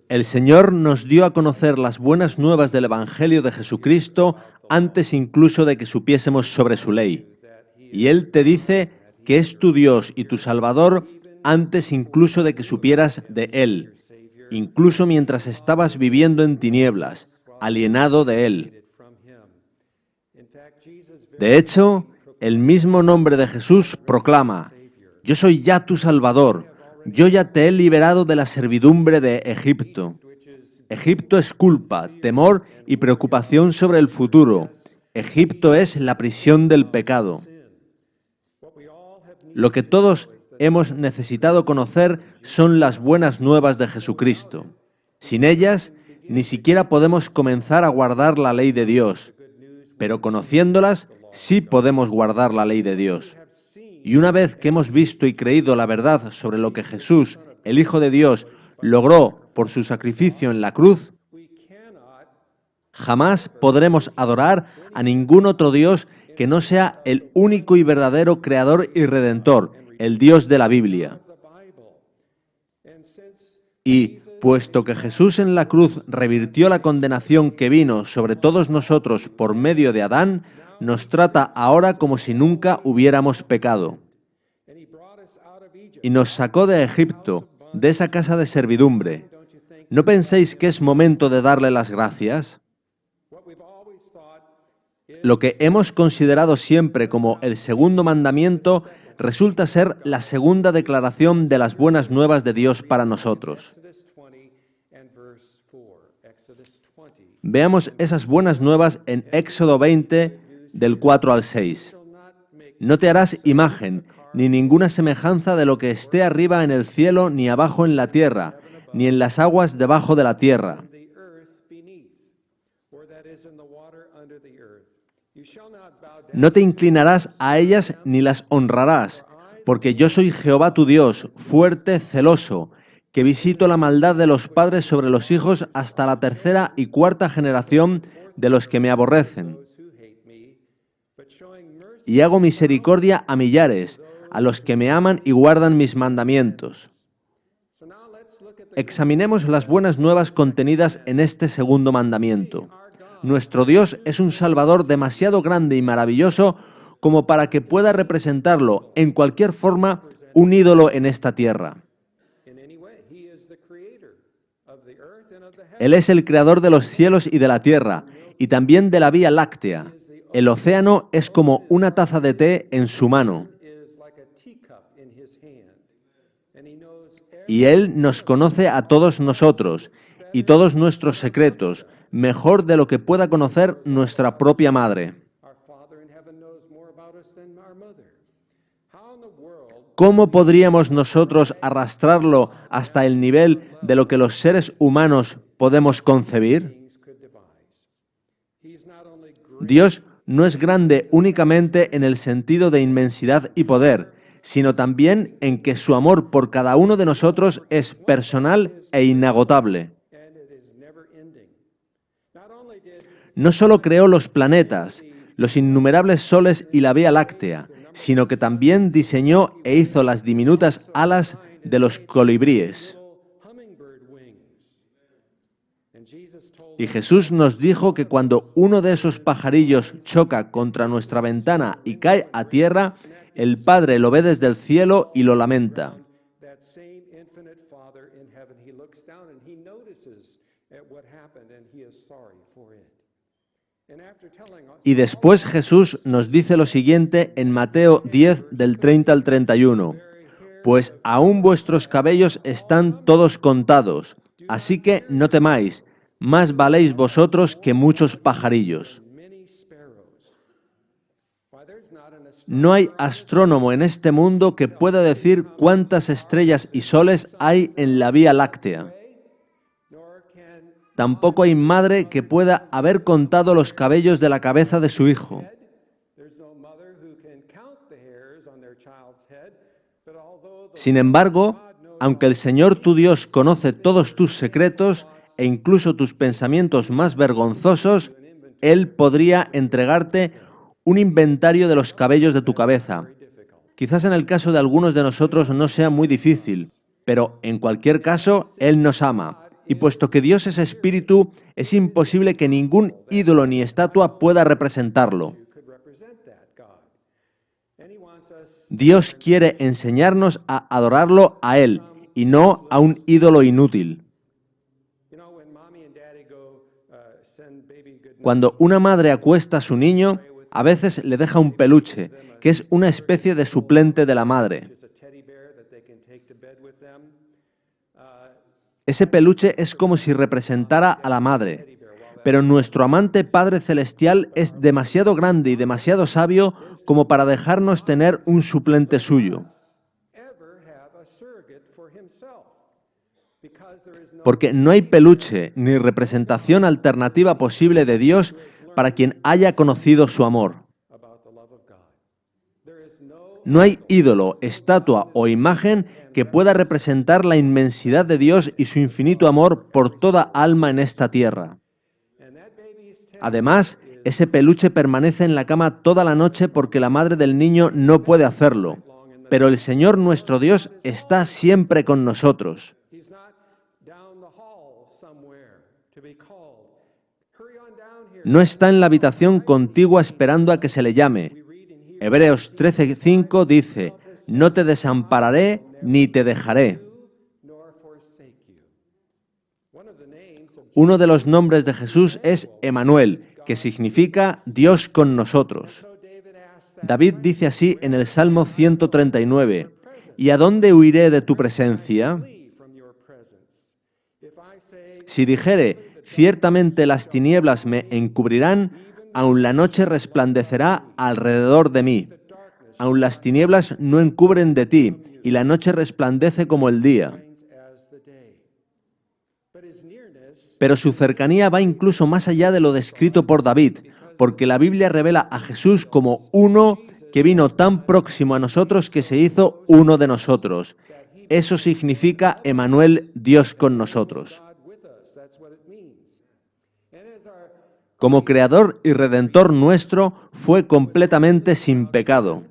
El Señor nos dio a conocer las buenas nuevas del Evangelio de Jesucristo antes incluso de que supiésemos sobre su ley. Y Él te dice que es tu Dios y tu Salvador antes incluso de que supieras de Él, incluso mientras estabas viviendo en tinieblas, alienado de Él. De hecho, el mismo nombre de Jesús proclama: yo soy ya tu Salvador, yo ya te he liberado de la servidumbre de Egipto. Egipto es culpa, temor y preocupación sobre el futuro. Egipto es la prisión del pecado. Lo que todos hemos necesitado conocer son las buenas nuevas de Jesucristo. Sin ellas, ni siquiera podemos comenzar a guardar la ley de Dios, pero conociéndolas, sí podemos guardar la ley de Dios. Y una vez que hemos visto y creído la verdad sobre lo que Jesús, el Hijo de Dios, logró por su sacrificio en la cruz, jamás podremos adorar a ningún otro Dios que no sea el único y verdadero Creador y Redentor, el Dios de la Biblia. Y, puesto que Jesús en la cruz revirtió la condenación que vino sobre todos nosotros por medio de Adán, nos trata ahora como si nunca hubiéramos pecado. Y nos sacó de Egipto, de esa casa de servidumbre. ¿No penséis que es momento de darle las gracias? Lo que hemos considerado siempre como el segundo mandamiento resulta ser la segunda declaración de las buenas nuevas de Dios para nosotros. Veamos esas buenas nuevas en Éxodo 20, del 4 al 6. No te harás imagen, ni ninguna semejanza de lo que esté arriba en el cielo, ni abajo en la tierra, ni en las aguas debajo de la tierra. No te inclinarás a ellas ni las honrarás, porque yo soy Jehová tu Dios, fuerte, celoso, que visito la maldad de los padres sobre los hijos hasta la tercera y cuarta generación de los que me aborrecen. Y hago misericordia a millares, a los que me aman y guardan mis mandamientos. Examinemos las buenas nuevas contenidas en este segundo mandamiento. Nuestro Dios es un Salvador demasiado grande y maravilloso como para que pueda representarlo en cualquier forma un ídolo en esta tierra. Él es el creador de los cielos y de la tierra, y también de la Vía Láctea. El océano es como una taza de té en su mano. Y Él nos conoce a todos nosotros y todos nuestros secretos, mejor de lo que pueda conocer nuestra propia madre. ¿Cómo podríamos nosotros arrastrarlo hasta el nivel de lo que los seres humanos podemos concebir? Dios no es grande únicamente en el sentido de inmensidad y poder, sino también en que su amor por cada uno de nosotros es personal e inagotable. No solo creó los planetas, los innumerables soles y la Vía Láctea, sino que también diseñó e hizo las diminutas alas de los colibríes. Y Jesús nos dijo que cuando uno de esos pajarillos choca contra nuestra ventana y cae a tierra, el Padre lo ve desde el cielo y lo lamenta. Y después Jesús nos dice lo siguiente en Mateo 10, del 30 al 31. Pues aún vuestros cabellos están todos contados, así que no temáis, más valéis vosotros que muchos pajarillos. No hay astrónomo en este mundo que pueda decir cuántas estrellas y soles hay en la Vía Láctea. Tampoco hay madre que pueda haber contado los cabellos de la cabeza de su hijo. Sin embargo, aunque el Señor tu Dios conoce todos tus secretos e incluso tus pensamientos más vergonzosos, Él podría entregarte un inventario de los cabellos de tu cabeza. Quizás en el caso de algunos de nosotros no sea muy difícil, Pero en cualquier caso, Él nos ama. Y puesto que Dios es espíritu, es imposible que ningún ídolo ni estatua pueda representarlo. Dios quiere enseñarnos a adorarlo a Él y no a un ídolo inútil. Cuando una madre acuesta a su niño, a veces le deja un peluche, que es una especie de suplente de la madre. Ese peluche es como si representara a la madre. Pero nuestro amante Padre Celestial es demasiado grande y demasiado sabio como para dejarnos tener un suplente suyo. Porque no hay peluche ni representación alternativa posible de Dios para quien haya conocido su amor. No hay ídolo, estatua o imagen que pueda representar la inmensidad de Dios y su infinito amor por toda alma en esta tierra. Además, ese peluche permanece en la cama toda la noche porque la madre del niño no puede hacerlo. Pero el Señor nuestro Dios está siempre con nosotros. No está en la habitación contigua esperando a que se le llame. Hebreos 13:5 dice, no te desampararé ni te dejaré. Uno de los nombres de Jesús es Emanuel, que significa Dios con nosotros. David dice así en el Salmo 139, ¿y a dónde huiré de tu presencia? Si dijere, ciertamente las tinieblas me encubrirán, aun la noche resplandecerá alrededor de mí. Aun las tinieblas no encubren de ti, y la noche resplandece como el día. Pero su cercanía va incluso más allá de lo descrito por David, porque la Biblia revela a Jesús como uno que vino tan próximo a nosotros que se hizo uno de nosotros. Eso significa Emanuel, Dios con nosotros. Como Creador y Redentor nuestro, fue completamente sin pecado.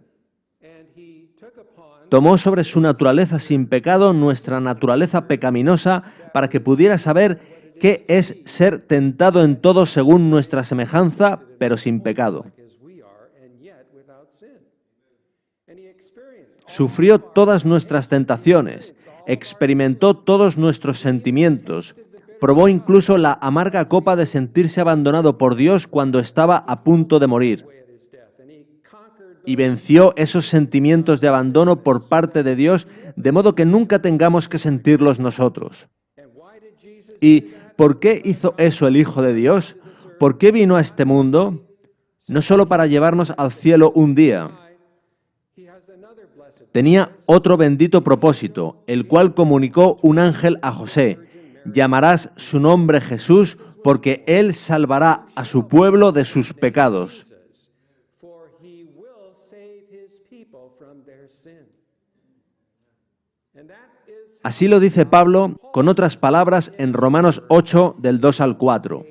Tomó sobre su naturaleza sin pecado nuestra naturaleza pecaminosa para que pudiera saber qué es ser tentado en todo según nuestra semejanza, pero sin pecado. Sufrió todas nuestras tentaciones, experimentó todos nuestros sentimientos, probó incluso la amarga copa de sentirse abandonado por Dios cuando estaba a punto de morir. Y venció esos sentimientos de abandono por parte de Dios, de modo que nunca tengamos que sentirlos nosotros. ¿Y por qué hizo eso el Hijo de Dios? ¿Por qué vino a este mundo? No solo para llevarnos al cielo un día. Tenía otro bendito propósito, el cual comunicó un ángel a José. Llamarás su nombre Jesús, porque él salvará a su pueblo de sus pecados. Así lo dice Pablo con otras palabras en Romanos 8, del 2 al 4.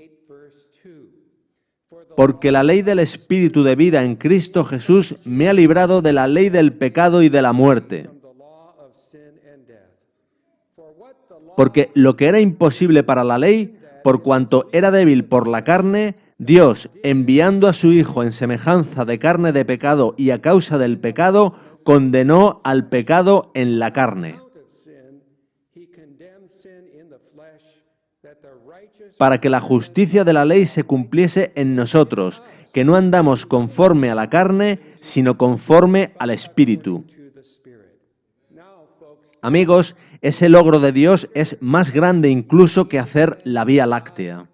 Porque la ley del Espíritu de vida en Cristo Jesús me ha librado de la ley del pecado y de la muerte. Porque lo que era imposible para la ley, por cuanto era débil por la carne, Dios, enviando a su Hijo en semejanza de carne de pecado y a causa del pecado, condenó al pecado en la carne, para que la justicia de la ley se cumpliese en nosotros, que no andamos conforme a la carne, sino conforme al Espíritu. Amigos, ese logro de Dios es más grande incluso que hacer la Vía Láctea.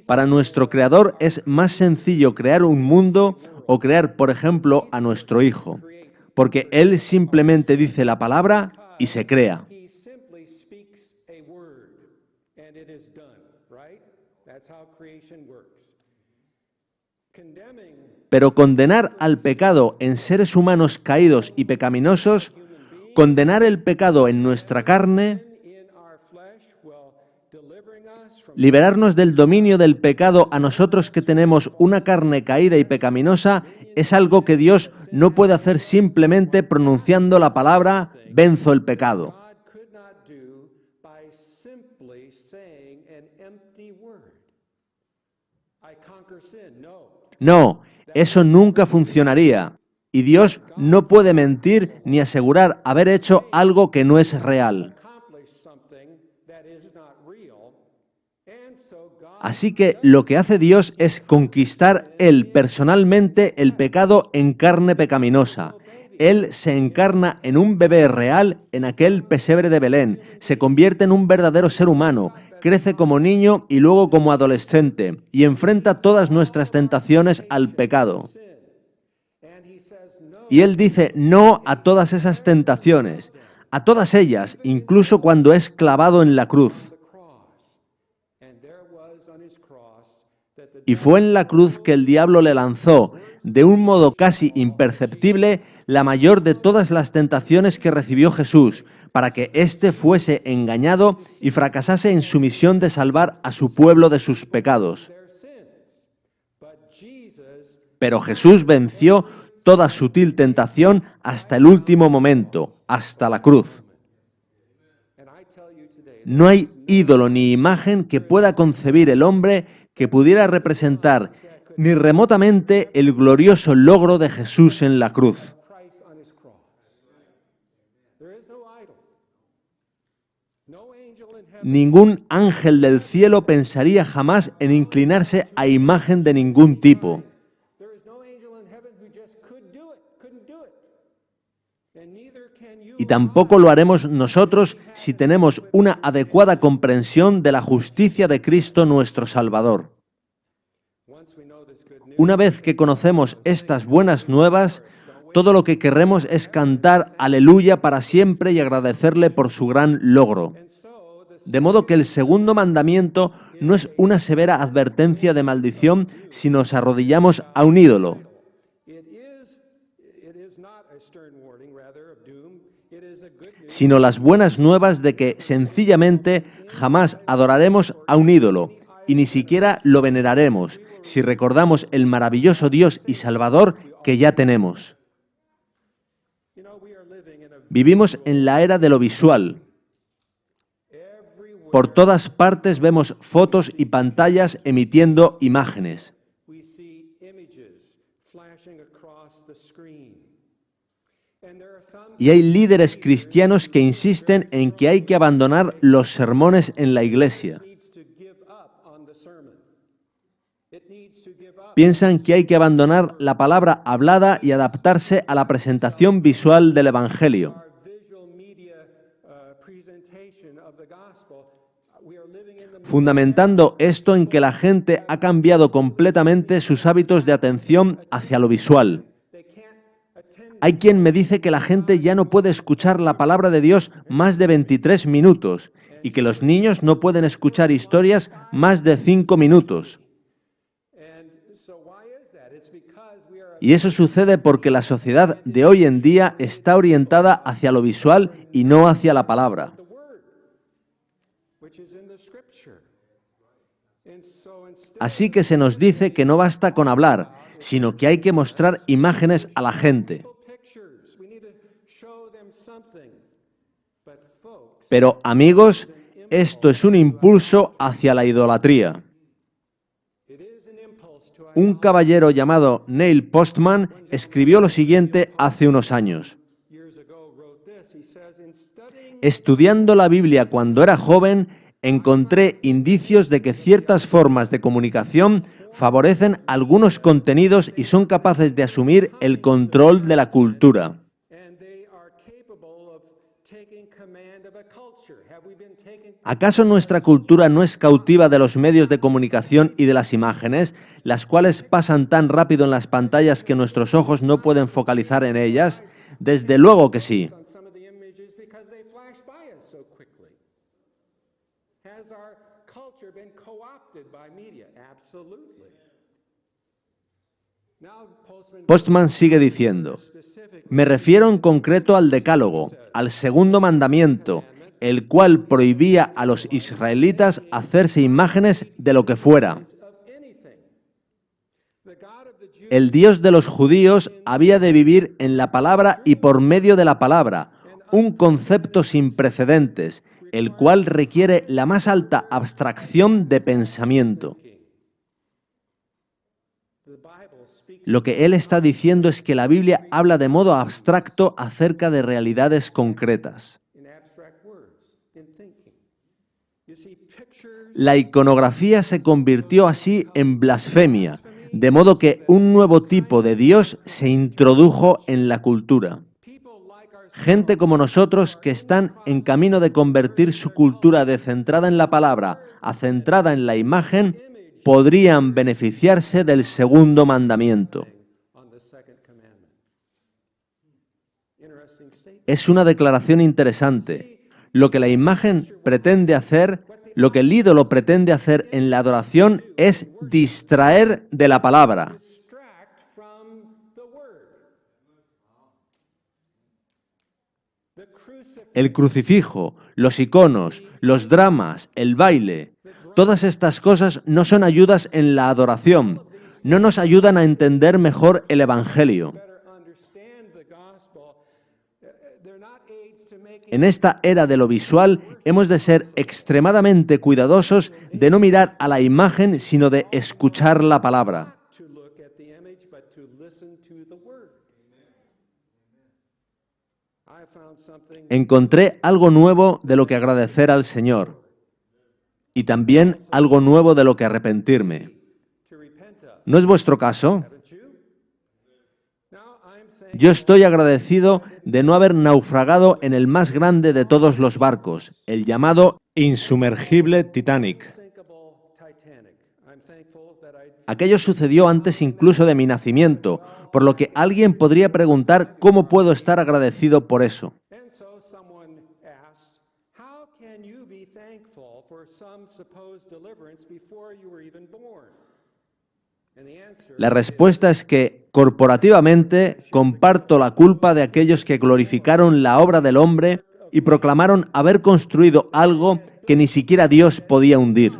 Para nuestro Creador es más sencillo crear un mundo o crear, por ejemplo, a nuestro Hijo, porque Él simplemente dice la palabra y se crea. Pero condenar al pecado en seres humanos caídos y pecaminosos, condenar el pecado en nuestra carne, liberarnos del dominio del pecado a nosotros que tenemos una carne caída y pecaminosa, es algo que Dios no puede hacer simplemente pronunciando la palabra venzo el pecado. God could not do by simply saying an empty word. I conquer sin. No. No, eso nunca funcionaría. Y Dios no puede mentir ni asegurar haber hecho algo que no es real. Accomplish something that is not real. And so God Así que lo que hace Dios es conquistar Él personalmente el pecado en carne pecaminosa. Él se encarna en un bebé real en aquel pesebre de Belén, se convierte en un verdadero ser humano, crece como niño y luego como adolescente, y enfrenta todas nuestras tentaciones al pecado. sin. And he says no Y Él dice no a todas esas tentaciones, a todas ellas, incluso cuando es clavado en la cruz. the cross. And there was on his cross that the Y fue en la cruz que el diablo le lanzó, de un modo casi imperceptible, la mayor de todas las tentaciones que recibió Jesús, para que éste fuese engañado y fracasase en su misión de salvar a su pueblo de sus pecados. their sins. But Jesus Pero Jesús venció toda sutil tentación hasta el último momento, hasta la cruz. and I tell you today No hay ídolo ni imagen que pueda concebir el hombre que pudiera representar ni remotamente el glorioso logro de Jesús en la cruz. Christ on his cross. There is no idol. No angel in heaven. Ningún ángel del cielo pensaría jamás en inclinarse a imagen de ningún tipo. There is no angel in heaven who just couldn't do it. And neither can you. Y tampoco lo haremos nosotros si tenemos una adecuada comprensión de la justicia de Cristo nuestro Salvador. Once we know this good news, Una vez que conocemos estas buenas nuevas, todo lo que queremos es cantar aleluya para siempre y agradecerle por su gran logro. and so the De modo que el segundo mandamiento no es una severa advertencia de maldición si nos arrodillamos a un ídolo, it is not a stern warning, rather, of doom. It is a good news. sino las buenas nuevas de que sencillamente jamás adoraremos a un ídolo y ni siquiera lo veneraremos si recordamos el maravilloso Dios y Salvador que ya tenemos. You know, we are living in a Vivimos en la era de lo visual. everywhere Por todas partes vemos fotos y pantallas emitiendo imágenes. we see images flashing across the screen. And there are some Y hay líderes cristianos que insisten en que hay que abandonar los sermones en la iglesia. needs to give up on the sermon. It needs to give up Piensan que hay que abandonar la palabra hablada y adaptarse a la presentación visual del Evangelio. our visual media presentation of the gospel. We are living in the Fundamentando esto en que la gente ha cambiado completamente sus hábitos de atención hacia lo visual. they can't attend Hay quien me dice que la gente ya no puede escuchar la palabra de Dios más de 23 minutos y que los niños no pueden escuchar historias más de 5 minutos. and so why is that? It's because we are Y eso sucede porque la sociedad de hoy en día está orientada hacia lo visual y no hacia la palabra. the word which is in the scripture. And so instead Así que se nos dice que no basta con hablar, sino que hay que mostrar imágenes a la gente. pictures, we need to show them something. But folks, Pero, amigos, esto es un impulso hacia la idolatría. it is an impulse to Un caballero llamado Neil Postman escribió lo siguiente hace unos años. years ago wrote this. He says, in studying Estudiando la Biblia cuando era joven, encontré indicios de que ciertas formas de comunicación favorecen algunos contenidos y son capaces de asumir el control de la cultura. and they are capable of taking command of a culture. Have we been taken ¿Acaso nuestra cultura no es cautiva de los medios de comunicación y de las imágenes, las cuales pasan tan rápido en las pantallas que nuestros ojos no pueden focalizar en ellas? Desde luego que sí. on some of the images because they flash by us so quickly? Has our culture been co-opted by media? Absolutely. Now, Postman sigue diciendo, me refiero en concreto al Decálogo, al segundo mandamiento, el cual prohibía a los israelitas hacerse imágenes de lo que fuera. of anything. The God of the El Dios de los judíos había de vivir en la palabra y por medio de la palabra, un concepto sin precedentes, el cual requiere la más alta abstracción de pensamiento. Lo que él está diciendo es que la Biblia habla de modo abstracto acerca de realidades concretas. La iconografía se convirtió así en blasfemia, de modo que un nuevo tipo de Dios se introdujo en la cultura. Gente como nosotros que están en camino de convertir su cultura de centrada en la palabra a centrada en la imagen, podrían beneficiarse del segundo mandamiento. Es una declaración interesante. Lo que la imagen pretende hacer, lo que el ídolo pretende hacer en la adoración es distraer de la palabra. El crucifijo, los iconos, los dramas, el baile, todas estas cosas no son ayudas en la adoración, no nos ayudan a entender mejor el Evangelio. En esta era de lo visual hemos de ser extremadamente cuidadosos de no mirar a la imagen, sino de escuchar la palabra. Encontré algo nuevo de lo que agradecer al Señor y también algo nuevo de lo que arrepentirme. ¿No es vuestro caso? Yo estoy agradecido de no haber naufragado en el más grande de todos los barcos, el llamado insumergible Titanic. Aquello sucedió antes incluso de mi nacimiento, por lo que alguien podría preguntar cómo puedo estar agradecido por eso. La respuesta es que, corporativamente, comparto la culpa de aquellos que glorificaron la obra del hombre y proclamaron haber construido algo que ni siquiera Dios podía hundir.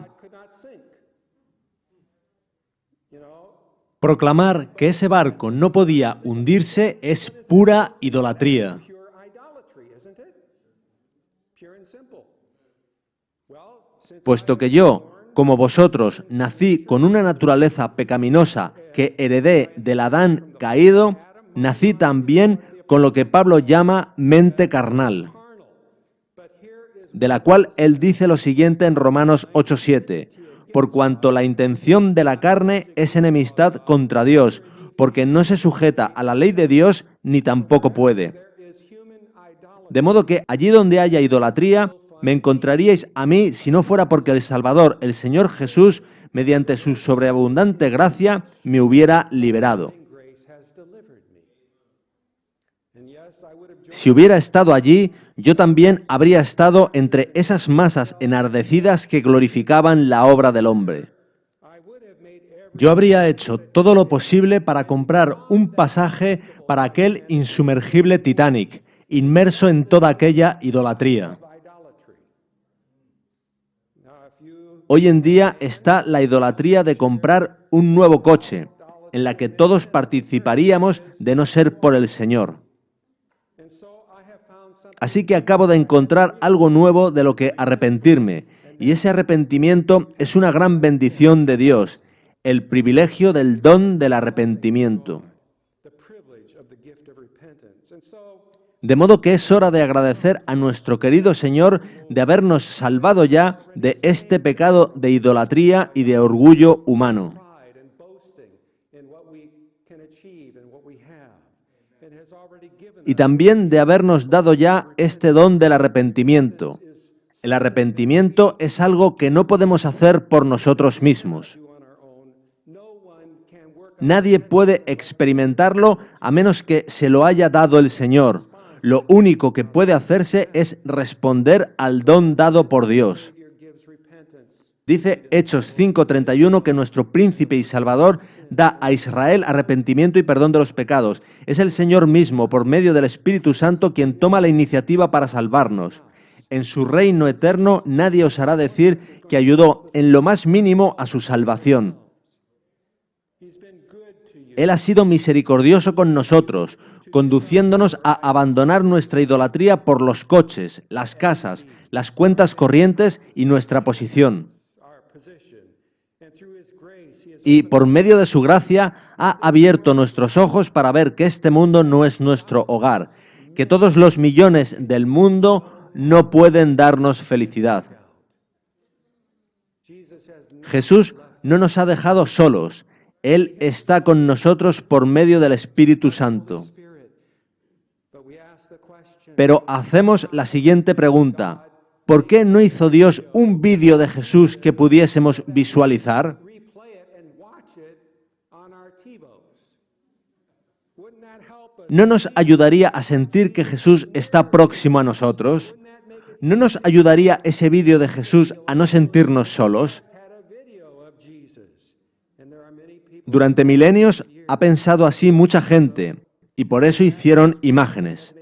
Proclamar que ese barco no podía hundirse es pura idolatría. Puesto que yo, como vosotros, nací con una naturaleza pecaminosa que heredé del Adán caído, nací también con lo que Pablo llama mente carnal, de la cual él dice lo siguiente en Romanos 8:7, por cuanto la intención de la carne es enemistad contra Dios, porque no se sujeta a la ley de Dios ni tampoco puede. De modo que allí donde haya idolatría, me encontraríais a mí si no fuera porque el Salvador, el Señor Jesús, mediante su sobreabundante gracia, me hubiera liberado. Si hubiera estado allí, yo también habría estado entre esas masas enardecidas que glorificaban la obra del hombre. Yo habría hecho todo lo posible para comprar un pasaje para aquel insumergible Titanic, inmerso en toda aquella idolatría. Hoy en día está la idolatría de comprar un nuevo coche, en la que todos participaríamos de no ser por el Señor. Así que acabo de encontrar algo nuevo de lo que arrepentirme, y ese arrepentimiento es una gran bendición de Dios, el privilegio del don del arrepentimiento. De modo que es hora de agradecer a nuestro querido Señor de habernos salvado ya de este pecado de idolatría y de orgullo humano. Y también de habernos dado ya este don del arrepentimiento. El arrepentimiento es algo que no podemos hacer por nosotros mismos. Nadie puede experimentarlo a menos que se lo haya dado el Señor. Lo único que puede hacerse es responder al don dado por Dios. Dice Hechos 5:31 que nuestro príncipe y salvador da a Israel arrepentimiento y perdón de los pecados. Es el Señor mismo, por medio del Espíritu Santo, quien toma la iniciativa para salvarnos. En su reino eterno nadie osará decir que ayudó en lo más mínimo a su salvación. Él ha sido misericordioso con nosotros, conduciéndonos a abandonar nuestra idolatría por los coches, las casas, las cuentas corrientes y nuestra posición. Y por medio de su gracia ha abierto nuestros ojos para ver que este mundo no es nuestro hogar, que todos los millones del mundo no pueden darnos felicidad. Jesús no nos ha dejado solos. Él está con nosotros por medio del Espíritu Santo. Pero hacemos la siguiente pregunta. ¿Por qué no hizo Dios un vídeo de Jesús que pudiésemos visualizar? ¿No nos ayudaría a sentir que Jesús está próximo a nosotros? ¿No nos ayudaría ese vídeo de Jesús a no sentirnos solos? Durante milenios ha pensado así mucha gente y por eso hicieron imágenes.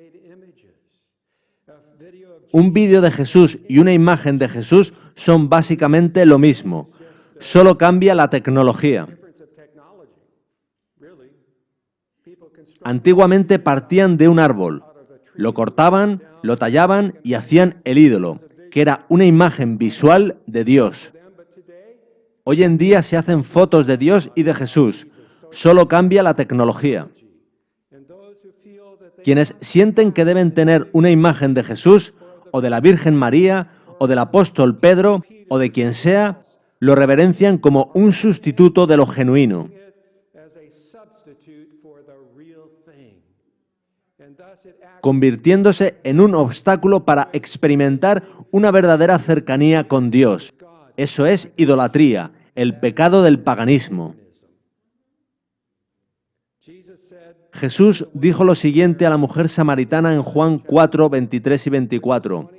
Un vídeo de Jesús y una imagen de Jesús son básicamente lo mismo, solo cambia la tecnología. Antiguamente partían de un árbol, lo cortaban, lo tallaban y hacían el ídolo, que era una imagen visual de Dios. Hoy en día se hacen fotos de Dios y de Jesús, solo cambia la tecnología. Quienes sienten que deben tener una imagen de Jesús, o de la Virgen María, o del apóstol Pedro, o de quien sea, lo reverencian como un sustituto de lo genuino. Convirtiéndose en un obstáculo para experimentar una verdadera cercanía con Dios. Eso es idolatría, el pecado del paganismo. Jesús dijo lo siguiente a la mujer samaritana en Juan 4, 23 y 24.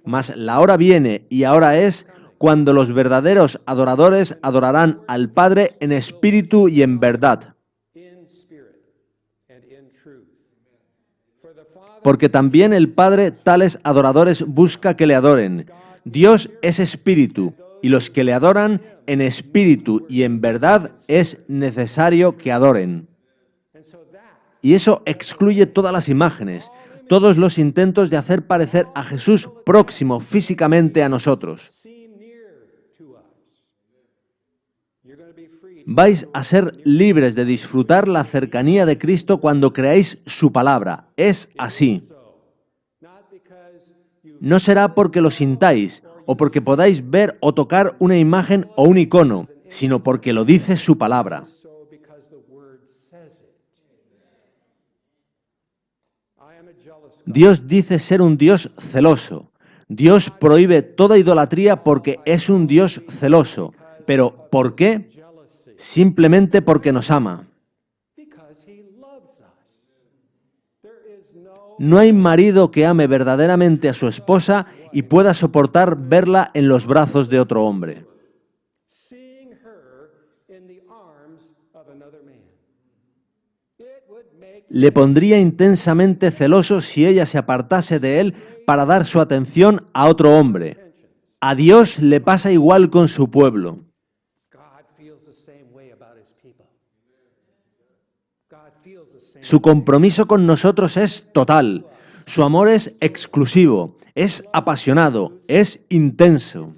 Mas la hora viene y ahora es cuando los verdaderos adoradores adorarán al Padre en espíritu y en verdad. Porque también el Padre tales adoradores busca que le adoren. Dios es espíritu, y los que le adoran en espíritu y en verdad es necesario que adoren. Y eso excluye todas las imágenes, todos los intentos de hacer parecer a Jesús próximo físicamente a nosotros. Vais a ser libres de disfrutar la cercanía de Cristo cuando creáis su palabra. Es así. No será porque lo sintáis o porque podáis ver o tocar una imagen o un icono, sino porque lo dice su palabra. Dios dice ser un Dios celoso. Dios prohíbe toda idolatría porque es un Dios celoso. ¿Pero por qué? Simplemente porque nos ama. No hay marido que ame verdaderamente a su esposa y pueda soportar verla en los brazos de otro hombre. Le pondría intensamente celoso si ella se apartase de él para dar su atención a otro hombre. A Dios le pasa igual con su pueblo. Su compromiso con nosotros es total. Su amor es exclusivo, es apasionado, es intenso.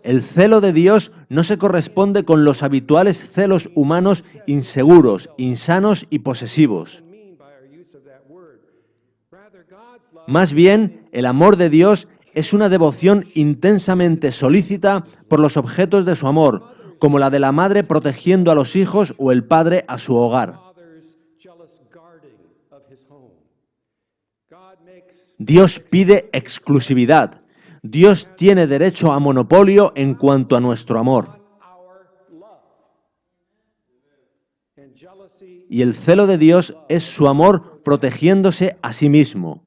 El celo de Dios no se corresponde con los habituales celos humanos inseguros, insanos y posesivos. Más bien, el amor de Dios es una devoción intensamente solícita por los objetos de su amor, como la de la madre protegiendo a los hijos o el padre a su hogar. Dios pide exclusividad. Dios tiene derecho a monopolio en cuanto a nuestro amor. Y el celo de Dios es su amor protegiéndose a sí mismo.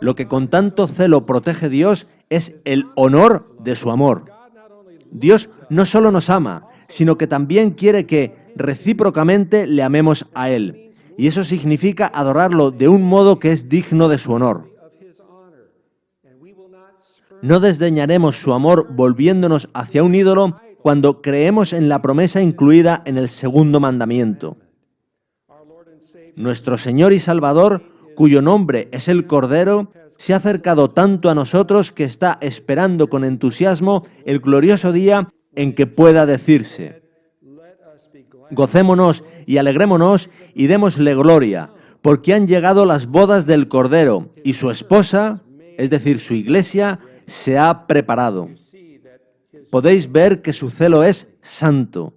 Lo que con tanto celo protege Dios es el honor de su amor. Dios no solo nos ama, sino que también quiere que recíprocamente le amemos a Él. Y eso significa adorarlo de un modo que es digno de su honor. No desdeñaremos su amor volviéndonos hacia un ídolo cuando creemos en la promesa incluida en el segundo mandamiento. Nuestro Señor y Salvador, cuyo nombre es el Cordero, se ha acercado tanto a nosotros que está esperando con entusiasmo el glorioso día en que pueda decirse: gocémonos y alegrémonos y démosle gloria, porque han llegado las bodas del Cordero y su esposa, es decir, su iglesia, se ha preparado. Podéis ver que su celo es santo.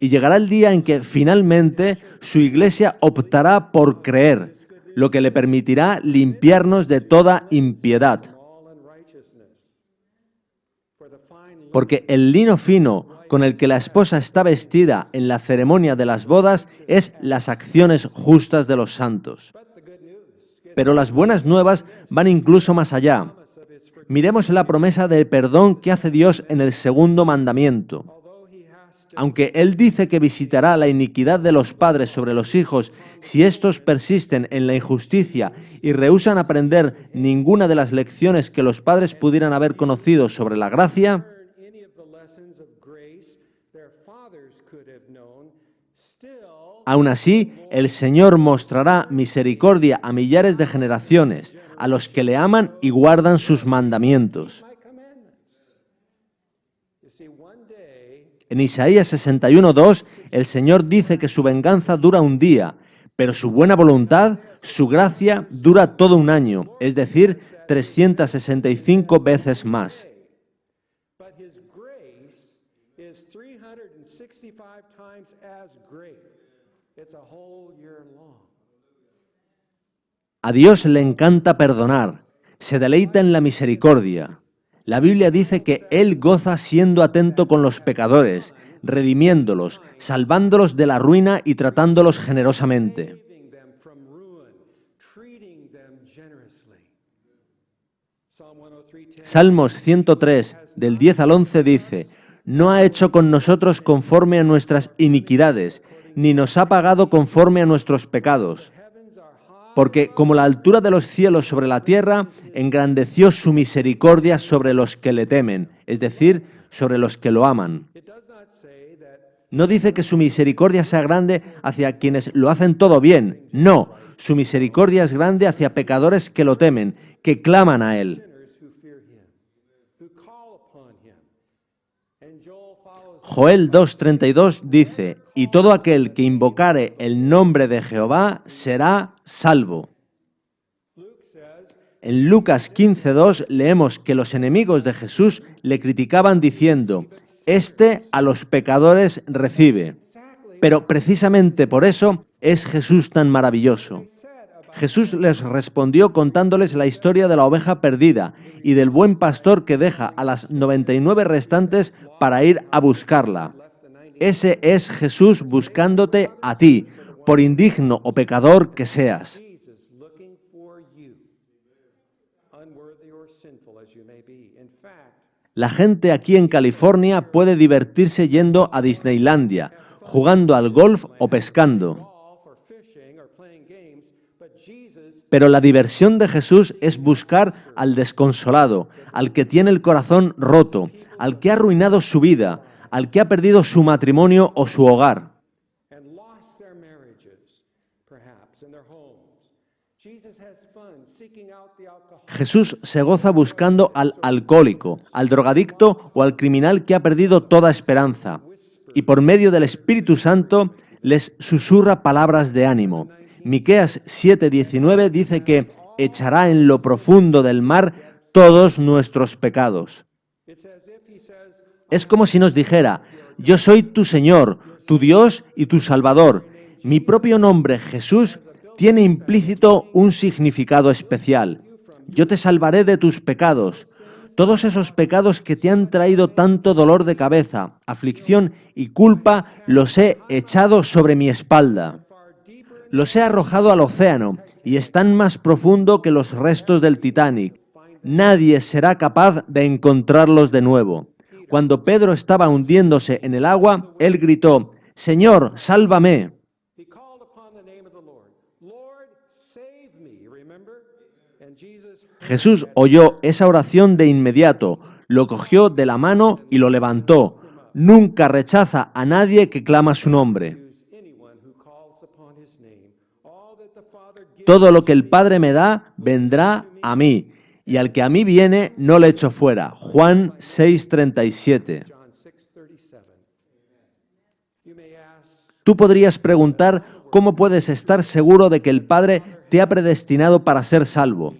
Y llegará el día en que finalmente su iglesia optará por creer, lo que le permitirá limpiarnos de toda impiedad. Porque el lino fino con el que la esposa está vestida en la ceremonia de las bodas es las acciones justas de los santos. Pero las buenas nuevas van incluso más allá. Miremos la promesa de perdón que hace Dios en el segundo mandamiento. Aunque Él dice que visitará la iniquidad de los padres sobre los hijos si éstos persisten en la injusticia y rehúsan aprender ninguna de las lecciones que los padres pudieran haber conocido sobre la gracia, aún así, el Señor mostrará misericordia a millares de generaciones, a los que le aman y guardan sus mandamientos. En Isaías 61:2, el Señor dice que su venganza dura un día, pero su buena voluntad, su gracia, dura todo un año, es decir, 365 veces más. A Dios le encanta perdonar, se deleita en la misericordia. La Biblia dice que Él goza siendo atento con los pecadores, redimiéndolos, salvándolos de la ruina y tratándolos generosamente. Salmos 103, del 10 al 11 dice: no ha hecho con nosotros conforme a nuestras iniquidades, ni nos ha pagado conforme a nuestros pecados. Porque como la altura de los cielos sobre la tierra, engrandeció su misericordia sobre los que le temen, es decir, sobre los que lo aman. No dice que su misericordia sea grande hacia quienes lo hacen todo bien. No, su misericordia es grande hacia pecadores que lo temen, que claman a Él. Joel 2:32 dice: y todo aquel que invocare el nombre de Jehová será salvo. En Lucas 15:2 leemos que los enemigos de Jesús le criticaban diciendo: este a los pecadores recibe. Pero precisamente por eso es Jesús tan maravilloso. Jesús les respondió contándoles la historia de la oveja perdida y del buen pastor que deja a las 99 restantes para ir a buscarla. Ese es Jesús buscándote a ti, por indigno o pecador que seas. La gente aquí en California puede divertirse yendo a Disneylandia, jugando al golf o pescando. Pero la diversión de Jesús es buscar al desconsolado, al que tiene el corazón roto, al que ha arruinado su vida, al que ha perdido su matrimonio o su hogar. Jesús se goza buscando al alcohólico, al drogadicto o al criminal que ha perdido toda esperanza, y por medio del Espíritu Santo les susurra palabras de ánimo. Miqueas 7:19 dice que echará en lo profundo del mar todos nuestros pecados. Es como si nos dijera: yo soy tu Señor, tu Dios y tu Salvador. Mi propio nombre, Jesús, tiene implícito un significado especial. Yo te salvaré de tus pecados, todos esos pecados que te han traído tanto dolor de cabeza, aflicción y culpa, los he echado sobre mi espalda. Los he arrojado al océano y están más profundo que los restos del Titanic. Nadie será capaz de encontrarlos de nuevo. Cuando Pedro estaba hundiéndose en el agua, él gritó: Señor, sálvame. you remember? And Jesus heard Jesús oyó esa oración de inmediato, lo cogió de la mano y lo levantó. Nunca rechaza a nadie que clama su nombre. choose anyone who calls upon his name. All that the Father gives Todo lo que el Padre me da, vendrá a mí, y al que a mí viene, no le echo fuera. Juan 6:37. John 6:37. You may ask, Tú podrías preguntar cómo puedes estar seguro de que el Padre te ha predestinado para ser salvo.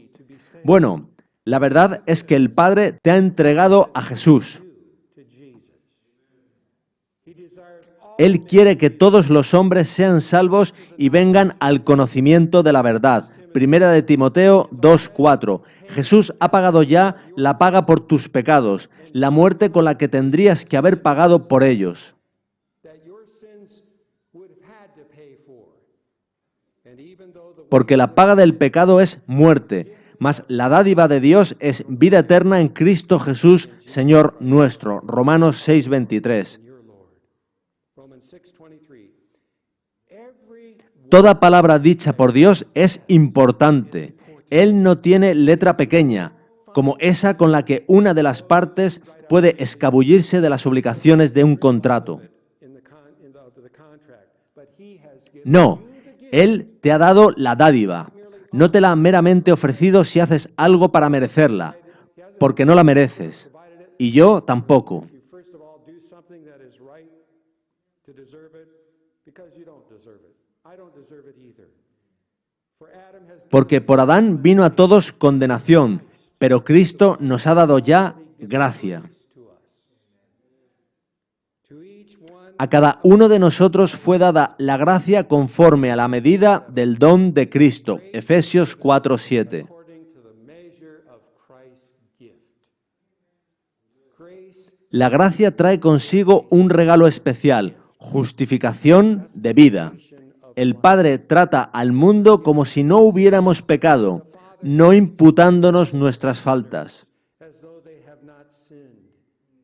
Bueno, la verdad es que el Padre te ha entregado a Jesús. to Jesus. He desires all Él quiere que todos los hombres sean salvos y vengan al conocimiento de la verdad. Primera de Timoteo 2:4. Jesús ha pagado ya la paga por tus pecados, la muerte con la que tendrías que haber pagado por ellos. that your sins would have had to pay for. And even though the Porque la paga del pecado es muerte, mas la dádiva de Dios es vida eterna en Cristo Jesús, Señor nuestro. Romanos 6:23. your Lord. Romans 6:23. Every Toda palabra dicha por Dios es importante. Él no tiene letra pequeña, como esa con la que una de las partes puede escabullirse de las obligaciones de un contrato. in the contract, but he has given No, Él te ha dado la dádiva. No te la ha meramente ofrecido si haces algo para merecerla, porque no la mereces. Y yo tampoco. you first of all do something that is right to deserve it, because you don't deserve it. I don't deserve it either. For Adam has given Porque por Adán vino a todos condenación, pero Cristo nos ha dado ya gracia. to us. To each one A cada uno de nosotros fue dada la gracia conforme a la medida del don de Cristo. Efesios 4:7. according to the measure of Christ's gift. Grace La gracia trae consigo un regalo especial, justificación de vida. El Padre trata al mundo como si no hubiéramos pecado, no imputándonos nuestras faltas. as though they have not sinned,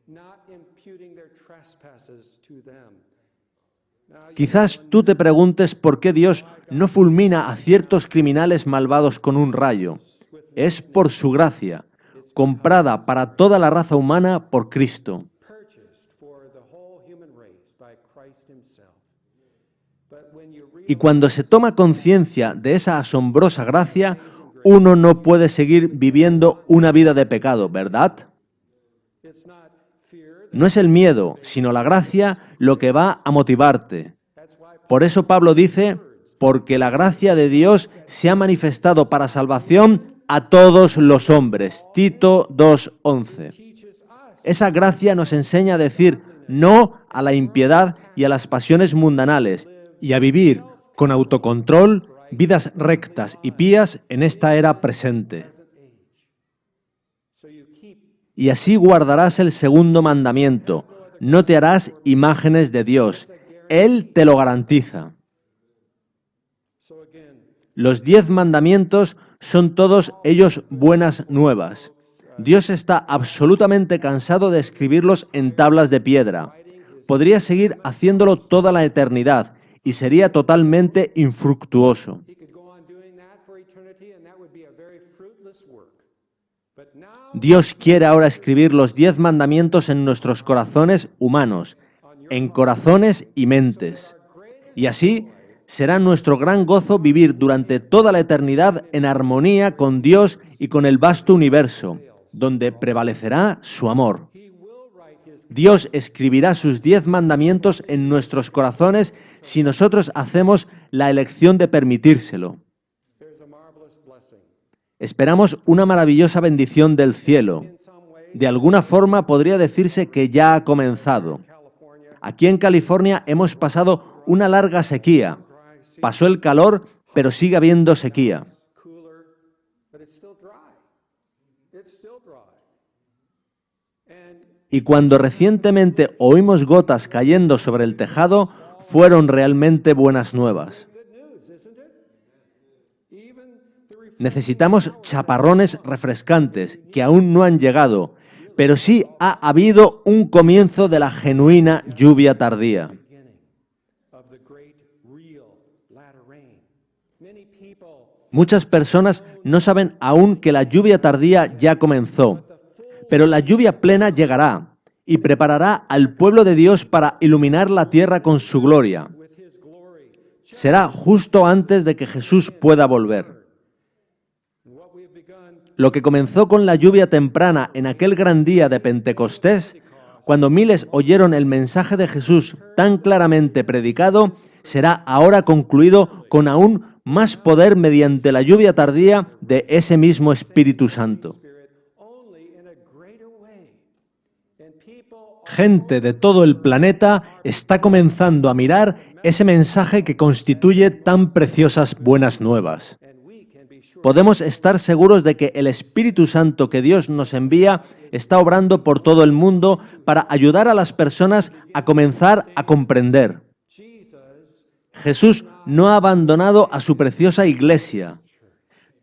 not imputing their trespasses to them. Quizás tú te preguntes por qué Dios no fulmina a ciertos criminales malvados con un rayo. Es por su gracia, comprada para toda la raza humana por Cristo. Purchased for the whole human race by Christ himself. But when you Y cuando se toma conciencia de esa asombrosa gracia, uno no puede seguir viviendo una vida de pecado, ¿verdad? it's not fear, No es el miedo, sino la gracia lo que va a motivarte. that's why Por eso Pablo dice, porque la gracia de Dios se ha manifestado para salvación a todos los hombres. Tito 2:11. teaches us Esa gracia nos enseña a decir no a la impiedad y a las pasiones mundanales y a vivir con autocontrol vidas rectas y pías en esta era presente. so you keep Y así guardarás el segundo mandamiento, no te harás imágenes de Dios. Él te lo garantiza. so again Los 10 mandamientos son todos ellos buenas nuevas. Dios está absolutamente cansado de escribirlos en tablas de piedra. Podría seguir haciéndolo toda la eternidad y sería totalmente infructuoso. he could go on doing that for eternity and that would be a very fruitless work. But now Dios quiere ahora escribir los 10 mandamientos en nuestros corazones humanos, en corazones y mentes. Y así será nuestro gran gozo vivir durante toda la eternidad en armonía con Dios y con el vasto universo, donde prevalecerá su amor. he will write his Dios escribirá sus 10 mandamientos en nuestros corazones si nosotros hacemos la elección de permitírselo. there's a marvelous blessing. Esperamos una maravillosa bendición del cielo. In some way, De alguna forma podría decirse que ya ha comenzado. California Aquí en California hemos pasado una larga sequía. Pasó el calor, pero sigue habiendo sequía. cooler, but it's still dry. It's still dry. And Y cuando recientemente oímos gotas cayendo sobre el tejado, fueron realmente buenas nuevas. good news, isn't it? Even the Necesitamos chaparrones refrescantes que aún no han llegado, pero sí ha habido un comienzo de la genuina lluvia tardía. beginning of the great real latter rain. Many people Muchas personas no saben aún que la lluvia tardía ya comenzó, pero la lluvia plena llegará y preparará al pueblo de Dios para iluminar la tierra con su gloria. with his glory. Será justo antes de que Jesús pueda volver. And what we have begun Lo que comenzó con la lluvia temprana en aquel gran día de Pentecostés, cuando miles oyeron el mensaje de Jesús tan claramente predicado, será ahora concluido con aún más poder mediante la lluvia tardía de ese mismo Espíritu Santo. Spirit only in a greater way. And people Gente de todo el planeta está comenzando a mirar ese mensaje que constituye tan preciosas buenas nuevas. and we can be sure Podemos estar seguros de que el Espíritu Santo que Dios nos envía está obrando por todo el mundo para ayudar a las personas a comenzar a comprender. Jesus Jesús no ha abandonado a su preciosa iglesia.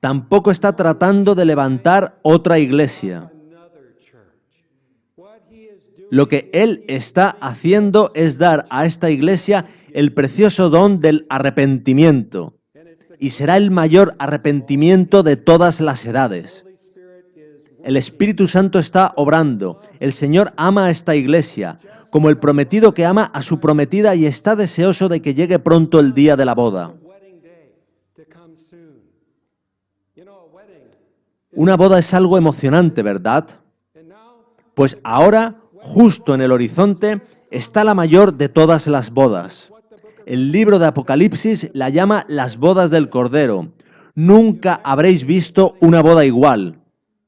Tampoco está tratando de levantar otra iglesia. another church. What he is doing Lo que Él está haciendo es dar a esta iglesia el precioso don del arrepentimiento. and it's the Y será el mayor arrepentimiento de todas las edades. Holy Spirit is El Espíritu Santo está obrando. El Señor ama a esta iglesia, como el prometido que ama a su prometida y está deseoso de que llegue pronto el día de la boda. wedding day to come soon. You know, a wedding. Una boda es algo emocionante, ¿verdad? And now Pues ahora, justo en el horizonte, está la mayor de todas las bodas. El libro de Apocalipsis la llama las bodas del Cordero. Nunca habréis visto una boda igual.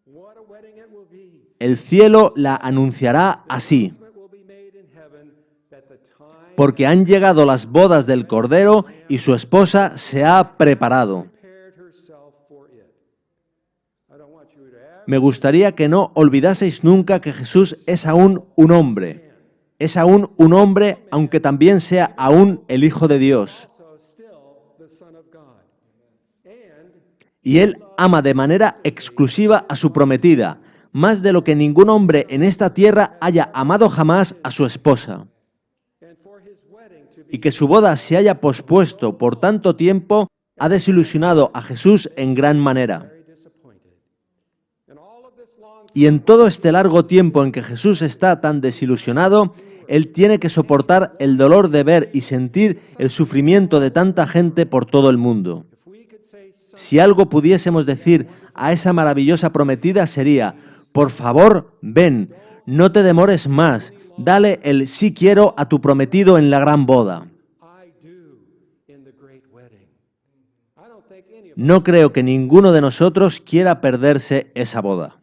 what a wedding it will be. El cielo la anunciará así, It will be made in heaven that the time porque han llegado las bodas del Cordero y su esposa se ha preparado. prepared herself for it. I don't want you to ever Me gustaría que no olvidaseis nunca que Jesús es aún un hombre. Es aún un hombre, aunque también sea aún el Hijo de Dios. also still the Son of God. And Y Él ama de manera exclusiva a su prometida, más de lo que ningún hombre en esta tierra haya amado jamás a su esposa. for his wedding to be Y que su boda se haya pospuesto por tanto tiempo ha desilusionado a Jesús en gran manera. very disappointed. And all of this long Y en todo este largo tiempo en que Jesús está tan desilusionado, Él tiene que soportar el dolor de ver y sentir el sufrimiento de tanta gente por todo el mundo. if we could say something Si algo pudiésemos decir a esa maravillosa prometida sería, por favor, ven, no te demores más, dale el sí quiero a tu prometido en la gran boda. I do in the great wedding. I don't think any of No creo que ninguno de nosotros quiera perderse esa boda.